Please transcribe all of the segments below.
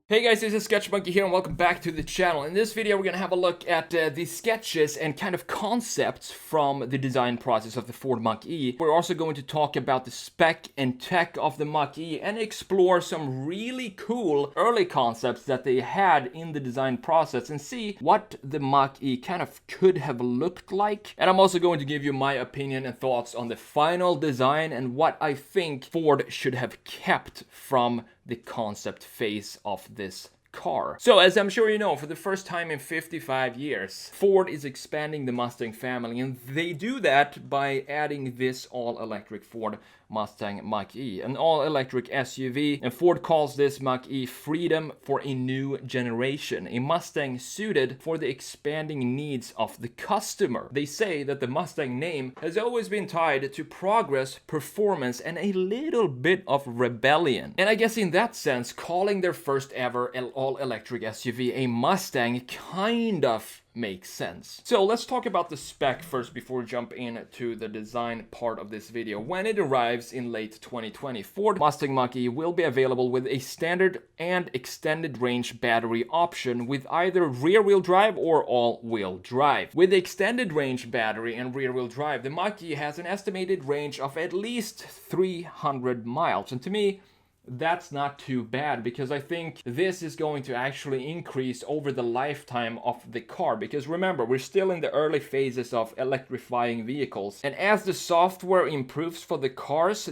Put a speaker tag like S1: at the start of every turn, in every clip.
S1: Hey guys, this is Sketch Monkey here and welcome back to the channel. In this video we're gonna have a look at the sketches and kind of concepts from the design process of the Ford Mach-E. We're also going to talk about the spec and tech of the Mach-E and explore some really cool early concepts that they had in the design process and see what the Mach-E kind of could have looked like. And I'm also going to give you my opinion and thoughts on the final design and what I think Ford should have kept from the concept phase of this car. So as I'm sure you know, for the first time in 55 years, Ford is expanding the Mustang family, and they do that by adding this all-electric Ford Mustang Mach-E, an all-electric SUV, and Ford calls this Mach-E freedom for a new generation, a Mustang suited for the expanding needs of the customer. They say that the Mustang name has always been tied to progress, performance, and a little bit of rebellion. And I guess in that sense, calling their first ever all-electric SUV a Mustang kind of makes sense. So let's talk about the spec first before we jump into the design part of this video. When it arrives in late 2020, Ford Mustang Mach-E will be available with a standard and extended range battery option with either rear-wheel drive or all-wheel drive. With the extended range battery and rear-wheel drive, the Mach-E has an estimated range of at least 300 miles. And to me, that's not too bad, because I think this is going to actually increase over the lifetime of the car, because remember, we're still in the early phases of electrifying vehicles, and as the software improves for the cars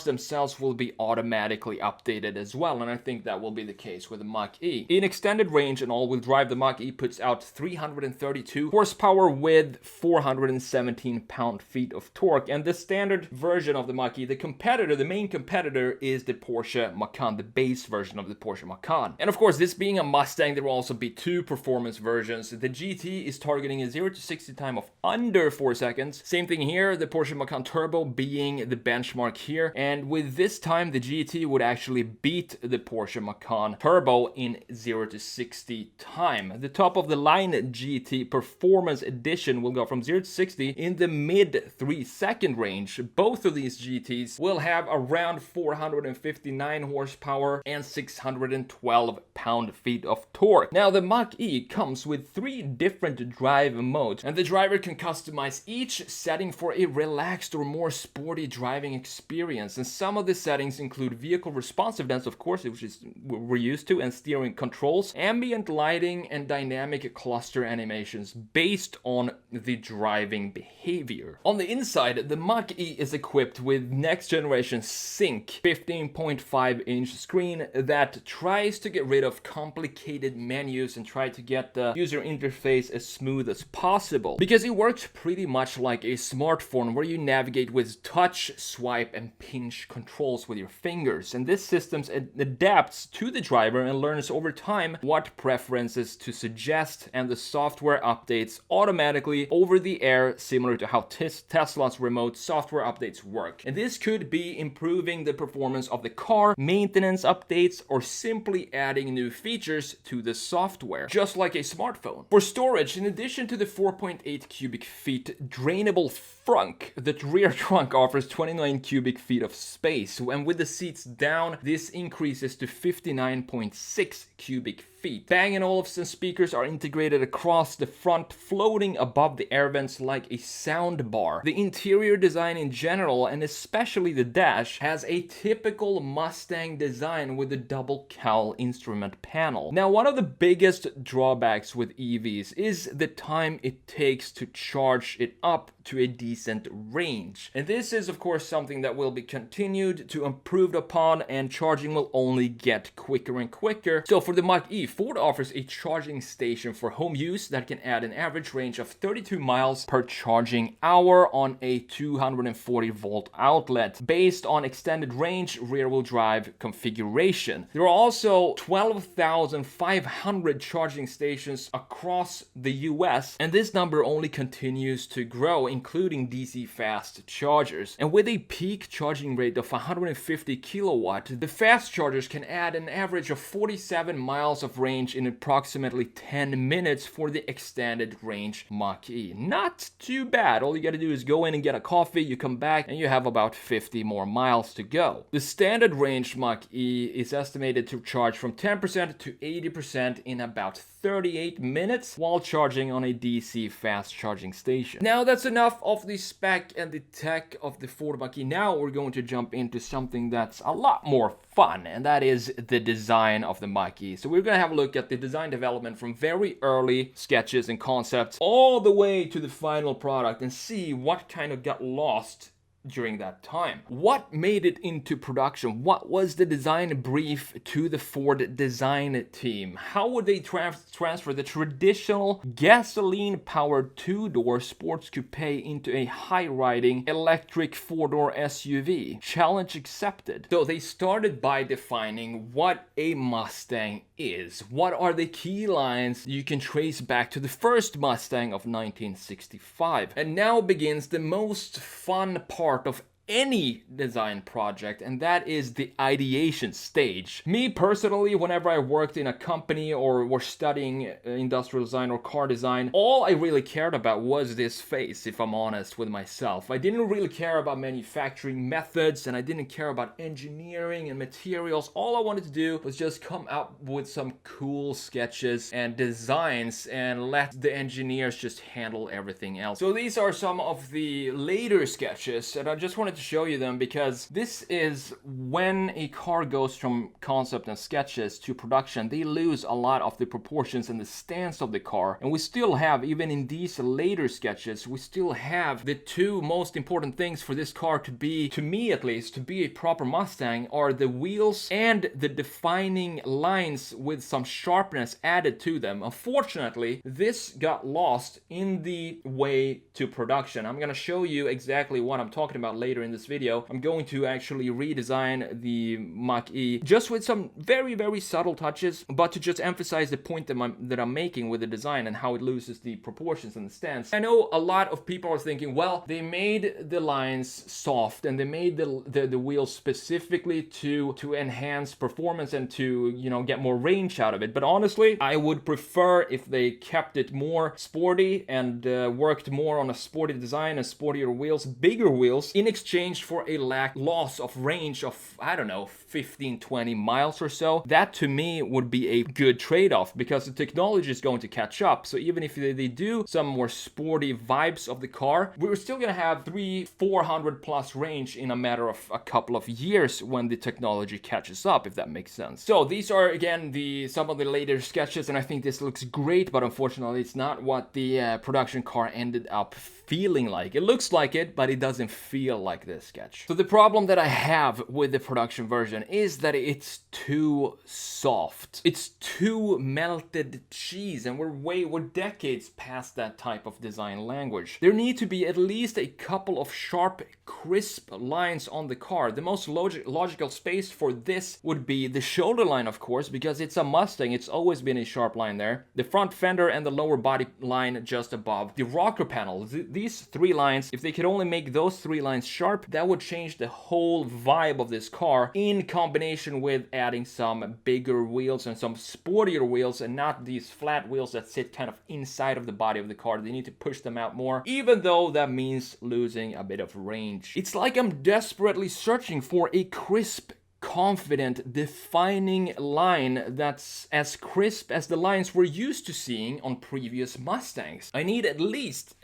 S1: themselves will be automatically updated as well, and I think that will be the case with the Mach-E. In extended range and all-wheel drive, the Mach-E puts out 332 horsepower with 417 pound-feet of torque, and the standard version of the Mach-E, the main competitor, is the Porsche Macan, the base version of the Porsche Macan. And of course, this being a Mustang, there will also be two performance versions. The GT is targeting a 0 to 60 time of under 4 seconds. Same thing here, the Porsche Macan Turbo being the benchmark here. And with this time, the GT would actually beat the Porsche Macan Turbo in 0 to 60 time. The top of the line GT Performance Edition will go from 0 to 60 in the mid 3-second range. Both of these GTs will have around 459 horsepower and 612 pound-feet of torque. Now, the Mach-E comes with 3 different drive modes, and the driver can customize each setting for a relaxed or more sporty driving experience. And some of the settings include vehicle responsiveness, of course, which is what we're used to, and steering controls, ambient lighting, and dynamic cluster animations based on the driving behavior. On the inside, the Mach-E is equipped with next generation Sync 15.5-inch screen that tries to get rid of complicated menus and try to get the user interface as smooth as possible, because it works pretty much like a smartphone where you navigate with touch, swipe, and pinch controls with your fingers. And this system adapts to the driver and learns over time what preferences to suggest, and the software updates automatically over the air, similar to how Tesla's remote software updates work. And this could be improving the performance of the car, maintenance updates, or simply adding new features to the software, just like a smartphone. For storage, in addition to the 4.8 cubic feet drainable frunk, the rear trunk offers 29 cubic feet of space, and with the seats down, this increases to 59.6 cubic feet. Bang & Olufsen speakers are integrated across the front, floating above the air vents like a sound bar. The interior design in general, and especially the dash, has a typical Mustang design with a double cowl instrument panel. Now, one of the biggest drawbacks with EVs is the time it takes to charge it up to a decent range. And this is, of course, something that will be continued to improved upon, and charging will only get quicker and quicker. So for the Mach-E, Ford offers a charging station for home use that can add an average range of 32 miles per charging hour on a 240 volt outlet based on extended range rear-wheel drive configuration. There are also 12,500 charging stations across the US, and this number only continues to grow, including DC fast chargers. And with a peak charging rate of 150 kilowatt, the fast chargers can add an average of 47 miles of range in approximately 10 minutes for the extended range Mach-E. Not too bad. All you gotta do is go in and get a coffee, you come back, and you have about 50 more miles to go. The standard range Mach-E is estimated to charge from 10% to 80% in about 38 minutes while charging on a DC fast charging station. Now that's enough of the spec and the tech of the Ford Mach-E. Now we're going to jump into something that's a lot more fun, and that is the design of the Mach-E. So we're going to have a look at the design development from very early sketches and concepts all the way to the final product and see what kind of got lost during that time. What made it into production? What was the design brief to the Ford design team? How would they transfer the traditional gasoline-powered two-door sports coupe into a high-riding electric four-door SUV? Challenge accepted. So they started by defining what a Mustang is. What are the key lines you can trace back to the first Mustang of 1965? And now begins the most fun part of any design project, and that is the ideation stage. Me personally, whenever I worked in a company or was studying industrial design or car design, all I really cared about was this phase, if I'm honest with myself. I didn't really care about manufacturing methods, and I didn't care about engineering and materials. All I wanted to do was just come up with some cool sketches and designs and let the engineers just handle everything else. So these are some of the later sketches, and I just wanted to show you them because this is when a car goes from concept and sketches to production. They lose a lot of the proportions and the stance of the car, and we still have, even in these later sketches, we still have the two most important things for this car to be, to me at least, to be a proper Mustang, are the wheels and the defining lines with some sharpness added to them. Unfortunately, this got lost in the way to production. I'm gonna show you exactly what I'm talking about later in this video. I'm going to actually redesign the Mach-E just with some very, very subtle touches, but to just emphasize the point that I'm making with the design and how it loses the proportions and the stance. I know a lot of people are thinking, well, they made the lines soft and they made the wheels specifically to enhance performance and to, you know, get more range out of it. But honestly, I would prefer if they kept it more sporty and worked more on a sporty design and sportier wheels, bigger wheels, in exchange for a loss of range of, I don't know, 15-20 miles or so. That to me would be a good trade-off because the technology is going to catch up. So even if they do some more sporty vibes of the car, we're still gonna have 300-400 plus range in a matter of a couple of years when the technology catches up, if that makes sense. So these are again some of the later sketches, and I think this looks great, but unfortunately it's not what the production car ended up feeling like. It looks like it, but it doesn't feel like this sketch. So the problem that I have with the production version is that it's too soft. It's too melted cheese, and we're decades past that type of design language. There need to be at least a couple of sharp, crisp lines on the car. The most logical space for this would be the shoulder line, of course, because it's a Mustang. It's always been a sharp line there. The front fender and the lower body line just above. The rocker panel. These three lines, if they could only make those three lines sharp, that would change the whole vibe of this car, in combination with adding some bigger wheels and some sportier wheels, and not these flat wheels that sit kind of inside of the body of the car. They need to push them out more, even though that means losing a bit of range. It's like I'm desperately searching for a crisp, confident, defining line that's as crisp as the lines we're used to seeing on previous Mustangs. I need at least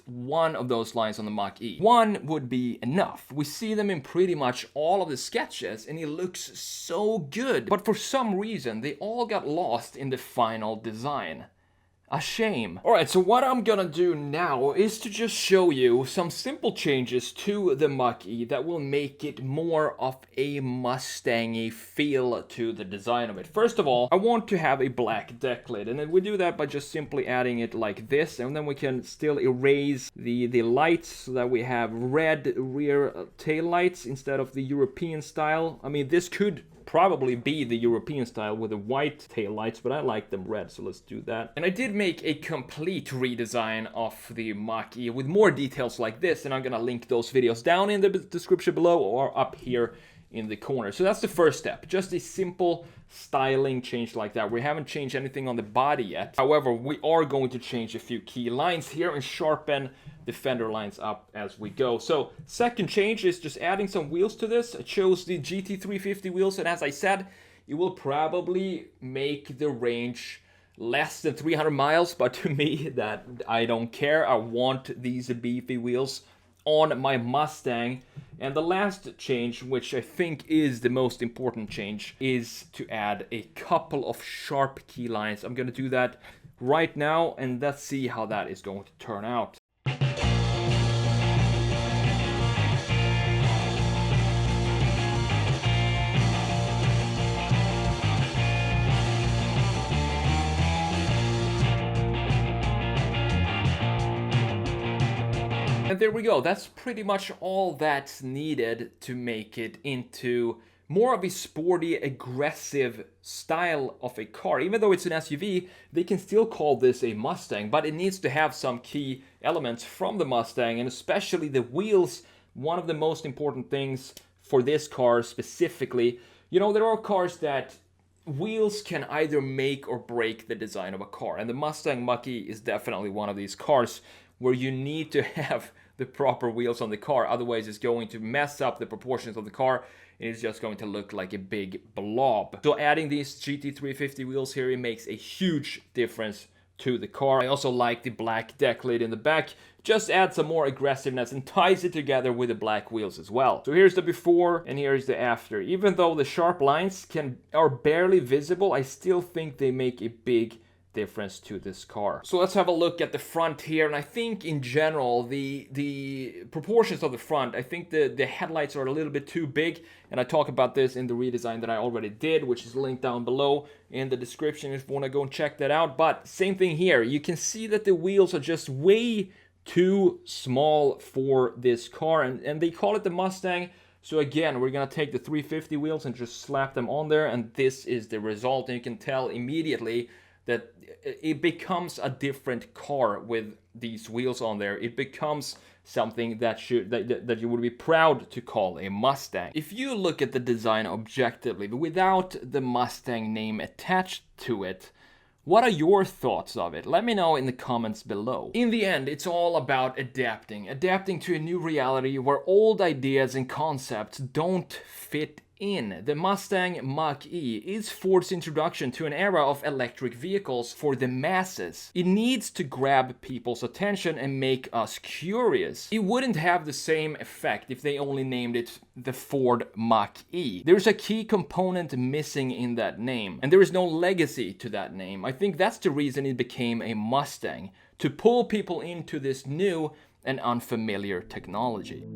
S1: one of those lines on the Mach-E. One would be enough. We see them in pretty much all of the sketches, and it looks so good. But for some reason, they all got lost in the final design. A shame. Alright, so what I'm gonna do now is to just show you some simple changes to the Mach-E that will make it more of a Mustang-y feel to the design of it. First of all, I want to have a black deck lid, and then we do that by just simply adding it like this, and then we can still erase the lights so that we have red rear tail lights instead of the European style. I mean, this could probably be the European style with the white tail lights, but I like them red, so let's do that. And I did make a complete redesign of the Mach-E with more details like this, and I'm gonna link those videos down in the description below or up here in the corner. So that's the first step, just a simple styling change like that. We haven't changed anything on the body yet. However, we are going to change a few key lines here and sharpen the fender lines up as we go. So second change is just adding some wheels to this. I chose the GT350 wheels, and as I said, it will probably make the range less than 300 miles, but to me, that I don't care. I want these beefy wheels on my Mustang. And the last change, which I think is the most important change, is to add a couple of sharp key lines. I'm gonna do that right now, and let's see how that is going to turn out. And there we go. That's pretty much all that's needed to make it into more of a sporty, aggressive style of a car. Even though it's an SUV, they can still call this a Mustang, but it needs to have some key elements from the Mustang, and especially the wheels, one of the most important things for this car specifically. You know, there are cars that wheels can either make or break the design of a car, and the Mustang Mach-E is definitely one of these cars where you need to have the proper wheels on the car, otherwise it's going to mess up the proportions of the car and it's just going to look like a big blob. So adding these GT350 wheels here, it makes a huge difference to the car. I also like the black deck lid in the back, just adds some more aggressiveness and ties it together with the black wheels as well. So here's the before and here's the after. Even though the sharp lines are barely visible, I still think they make a big difference to this car. So let's have a look at the front here, and I think in general the proportions of the front, I think the headlights are a little bit too big, and I talk about this in the redesign that I already did, which is linked down below in the description if you want to go and check that out. But same thing here, you can see that the wheels are just way too small for this car, and they call it the Mustang. So again, we're gonna take the 350 wheels and just slap them on there, and this is the result, and you can tell immediately that it becomes a different car with these wheels on there. It becomes something that you would be proud to call a Mustang. If you look at the design objectively, without the Mustang name attached to it, what are your thoughts of it? Let me know in the comments below. In the end, it's all about adapting to a new reality where old ideas and concepts don't fit in. The Mustang Mach-E is Ford's introduction to an era of electric vehicles for the masses. It needs to grab people's attention and make us curious. It wouldn't have the same effect if they only named it the Ford Mach-E. There's a key component missing in that name, and there is no legacy to that name. I think that's the reason it became a Mustang, to pull people into this new and unfamiliar technology.